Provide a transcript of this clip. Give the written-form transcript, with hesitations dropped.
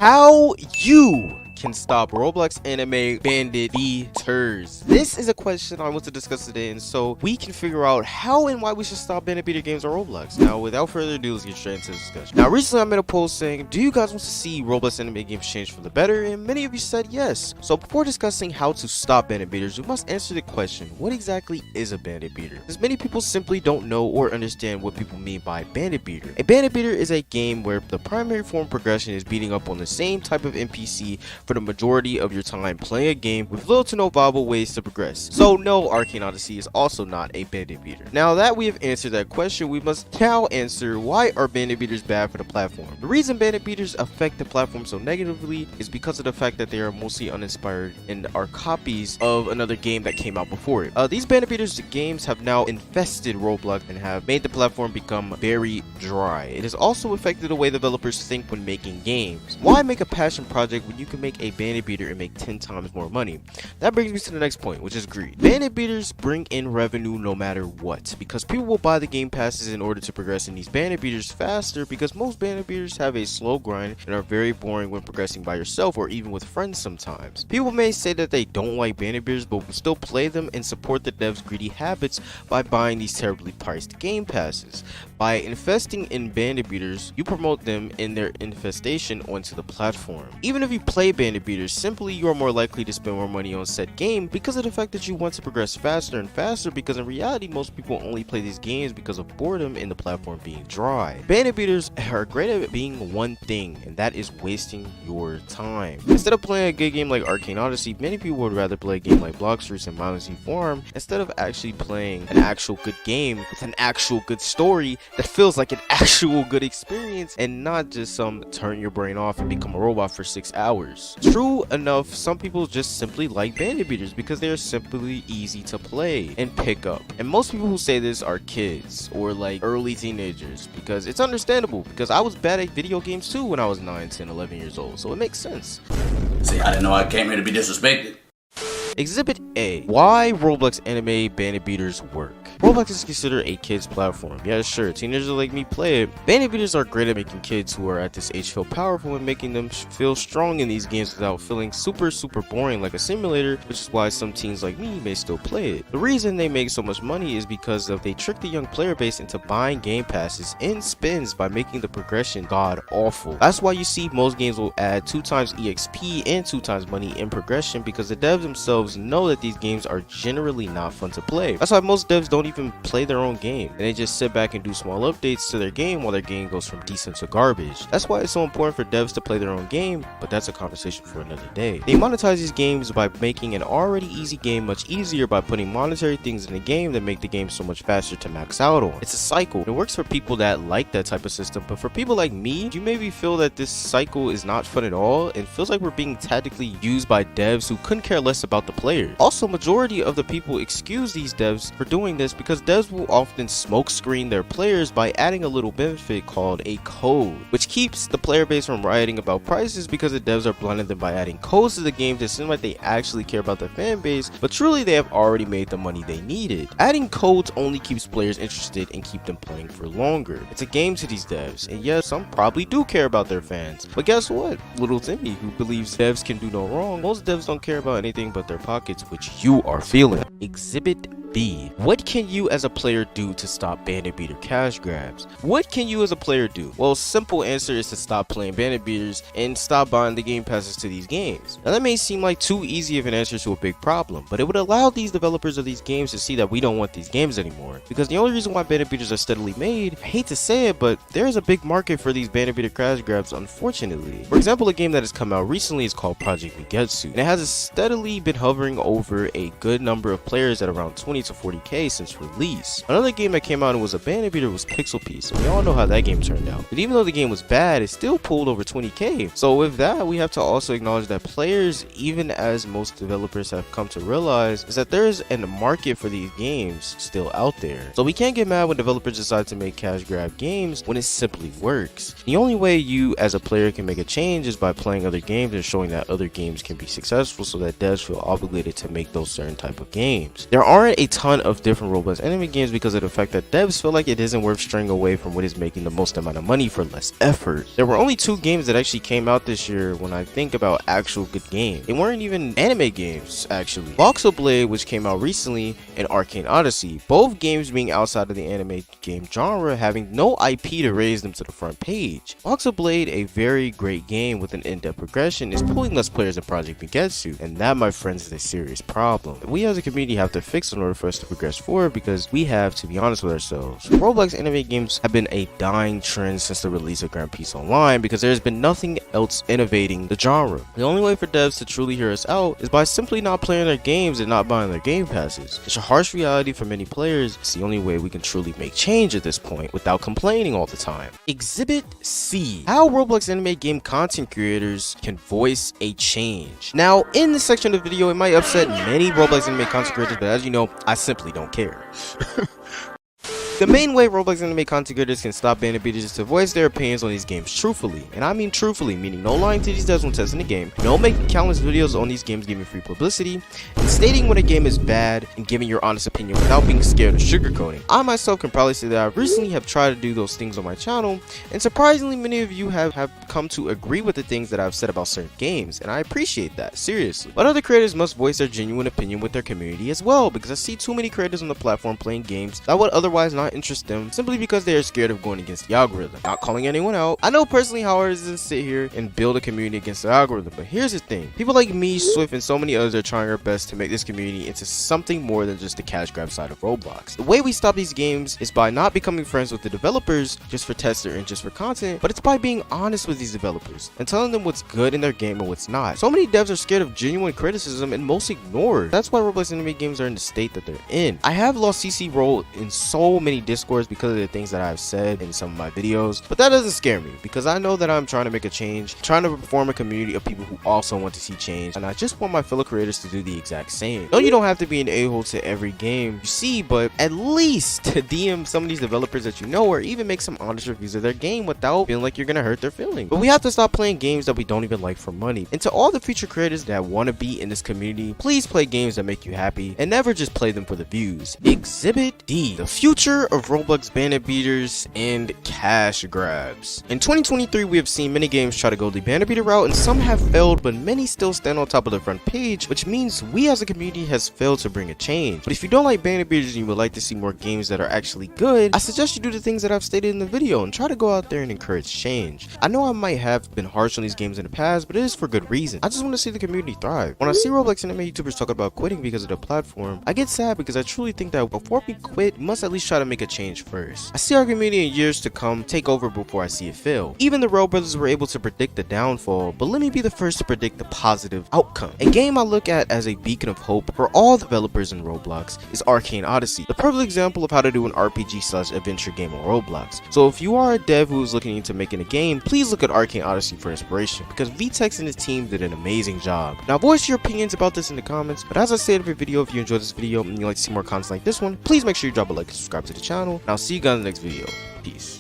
How you can stop Roblox anime Bandit beaters. This is a question I want to discuss today, and so we can figure out how and why we should stop Bandit beater games on Roblox. Now, without further ado, let's get straight into the discussion. Now, recently I made a post saying, do you guys want to see Roblox anime games change for the better? And many of you said yes. So before discussing how to stop Bandit beaters, we must answer the question, what exactly is a Bandit beater? Because many people simply don't know or understand what people mean by Bandit beater. A Bandit beater is a game where the primary form of progression is beating up on the same type of NPC for the majority of your time playing a game with little to no viable ways to progress. So no, Arcane Odyssey is also not a Bandit beater. Now that we have answered that question, we must now answer, why are Bandit beaters bad for the platform? The reason Bandit beaters affect the platform so negatively is because of the fact that they are mostly uninspired and are copies of another game that came out before it. These Bandit beaters games have now infested Roblox and have made the platform become very dry. It has also affected the way developers think when making games. Why make a passion project when you can make a Bandit beater and make 10 times more money? That brings me to the next point, which is greed. Bandit beaters bring in revenue no matter what, because people will buy the game passes in order to progress in these Bandit beaters faster, because most Bandit beaters have a slow grind and are very boring when progressing by yourself or even with friends sometimes. People may say that they don't like Bandit beaters but will still play them and support the devs' greedy habits by buying these terribly priced game passes. By investing in Bandit beaters, you promote them in their infestation onto the platform. Even if you play Bandit beaters, simply you are more likely to spend more money on said game because of the fact that you want to progress faster and faster, because in reality most people only play these games because of boredom and the platform being dry. Bandit beaters are great at being one thing, and that is wasting your time. Instead of playing a good game like Arcane Odyssey, many people would rather play a game like Blox Fruits and Mountain Sea Farm instead of actually playing an actual good game with an actual good story that feels like an actual good experience and not just some turn your brain off and become a robot for 6 hours. True enough, some people just simply like Bandit beaters because they are simply easy to play and pick up. And most people who say this are kids or like early teenagers, because it's understandable, because I was bad at video games too when I was 9, 10, 11 years old, so it makes sense. See, I didn't know I came here to be disrespected. Exhibit A. Why Roblox anime Bandit beaters work. Roblox is considered a kids platform. Yeah, sure, teenagers like me play it. Bandit beaters are great at making kids who are at this age feel powerful and making them feel strong in these games without feeling super boring like a simulator, which is why some teens like me may still play it. The reason they make so much money is because they trick the young player base into buying game passes and spins by making the progression god awful. That's why you see most games will add 2 times EXP and 2 times money in progression, because the devs themselves know that these games are generally not fun to play. That's why most devs don't even play their own game, and they just sit back and do small updates to their game while their game goes from decent to garbage. That's why it's so important for devs to play their own game, but that's a conversation for another day. They monetize these games by making an already easy game much easier by putting monetary things in the game that make the game so much faster to max out on. It's a cycle. It works for people that like that type of system, but for people like me, you maybe feel that this cycle is not fun at all and feels like we're being tactically used by devs who couldn't care less about the players. Also, majority of the people excuse these devs for doing this because devs will often smoke screen their players by adding a little benefit called a code, which keeps the player base from rioting about prices, because the devs are blinding them by adding codes to the game to seem like they actually care about their fan base, but truly they have already made the money they needed. Adding codes only keeps players interested and keep them playing for longer. It's a game to these devs, and yes, some probably do care about their fans, but guess what? Little Timmy, who believes devs can do no wrong, most devs don't care about anything but their pockets, which you are feeling. Exhibit B. What can you as a player do to stop Bandit beater cash grabs? What can you as a player do? Well, simple answer is to stop playing Bandit beaters and stop buying the game passes to these games. Now that may seem like too easy of an answer to a big problem, but it would allow these developers of these games to see that we don't want these games anymore. Because the only reason why Bandit beaters are steadily made, I hate to say it, but there is a big market for these Bandit beater cash grabs, unfortunately. For example, a game that has come out recently is called Project Migetsu, and it has steadily been hovering over a good number of players at around 20 to 40k since release. Another game that came out and was a Bandit beater was Pixel Piece, and we all know how that game turned out. But even though the game was bad, it still pulled over 20k. So with that, we have to also acknowledge that players, even as most developers have come to realize, is that there is a market for these games still out there. So we can't get mad when developers decide to make cash grab games when it simply works. The only way you as a player can make a change is by playing other games and showing that other games can be successful, so that devs feel obligated to make those certain type of games. There aren't a ton of different Roblox anime games because of the fact that devs feel like it isn't worth straying away from what is making the most amount of money for less effort. There were only 2 games that actually came out this year when I think about actual good games. They weren't even anime games, actually. Voxel Blade, which came out recently, and Arcane Odyssey, both games being outside of the anime game genre, having no IP to raise them to the front page. Voxel Blade, a very great game with an in-depth progression, is pulling less players than Project Gengetsu, and that, my friends, is a serious problem. We as a community have to fix in order for us to progress forward, because we have to be honest with ourselves. Roblox anime games have been a dying trend since the release of Grand Peace Online because there's been nothing else innovating the genre. The only way for devs to truly hear us out is by simply not playing their games and not buying their game passes. It's a harsh reality for many players. It's the only way we can truly make change at this point without complaining all the time. Exhibit C: how Roblox anime game content creators can voice a change. Now, in this section of the video, it might upset many Roblox anime content creators, but as you know, I simply don't care. The main way Roblox anime content creators can stop Bandit beaters is to voice their opinions on these games truthfully. And I mean truthfully, meaning no lying to these devs when testing the game, no making countless videos on these games giving free publicity, and stating when a game is bad and giving your honest opinion without being scared of sugarcoating. I myself can probably say that I recently have tried to do those things on my channel, and surprisingly many of you have come to agree with the things that I've said about certain games, and I appreciate that, seriously. But other creators must voice their genuine opinion with their community as well, because I see too many creators on the platform playing games that would otherwise not interest them simply because they are scared of going against the algorithm. Not calling anyone out. I know personally how hard it is to sit here and build a community against the algorithm, but here's the thing. People like me, Swift, and so many others are trying our best to make this community into something more than just the cash grab side of Roblox. The way we stop these games is by not becoming friends with the developers just for tester and just for content, but it's by being honest with these developers and telling them what's good in their game and what's not. So many devs are scared of genuine criticism and most ignore it. That's why Roblox anime games are in the state that they're in. I have lost CC role in so many discords because of the things that I've said in some of my videos, but that doesn't scare me because I know that I'm trying to make a change, trying to form a community of people who also want to see change, and I just want my fellow creators to do the exact same. No, you don't have to be an a-hole to every game you see, but at least DM some of these developers that you know, or even make some honest reviews of their game without feeling like you're gonna hurt their feelings. But we have to stop playing games that we don't even like for money. And to all the future creators that want to be in this community, please play games that make you happy and never just play them for the views. Exhibit D: the future of Roblox Bandit beaters and cash grabs. In 2023, we have seen many games try to go the Bandit beater route, and some have failed, but many still stand on top of the front page, which means we as a community has failed to bring a change. But if you don't like Bandit beaters and you would like to see more games that are actually good, I suggest you do the things that I've stated in the video and try to go out there and encourage change. I know I might have been harsh on these games in the past, but it is for good reason. I just want to see the community thrive. When I see Roblox anime YouTubers talk about quitting because of the platform, I get sad because I truly think that before we quit, we must at least try to make a change first. I see our community in years to come take over before I see it fail. Even the Rowe brothers were able to predict the downfall, but let me be the first to predict the positive outcome. A game I look at as a beacon of hope for all developers in Roblox is Arcane Odyssey, the perfect example of how to do an RPG/adventure game on Roblox. So if you are a dev who is looking into making a game, please look at Arcane Odyssey for inspiration, because VTech and his team did an amazing job. Now voice your opinions about this in the comments, but as I said in every video, if you enjoyed this video and you'd like to see more content like this one, please make sure you drop a like and subscribe to the channel, and I'll see you guys in the next video. Peace.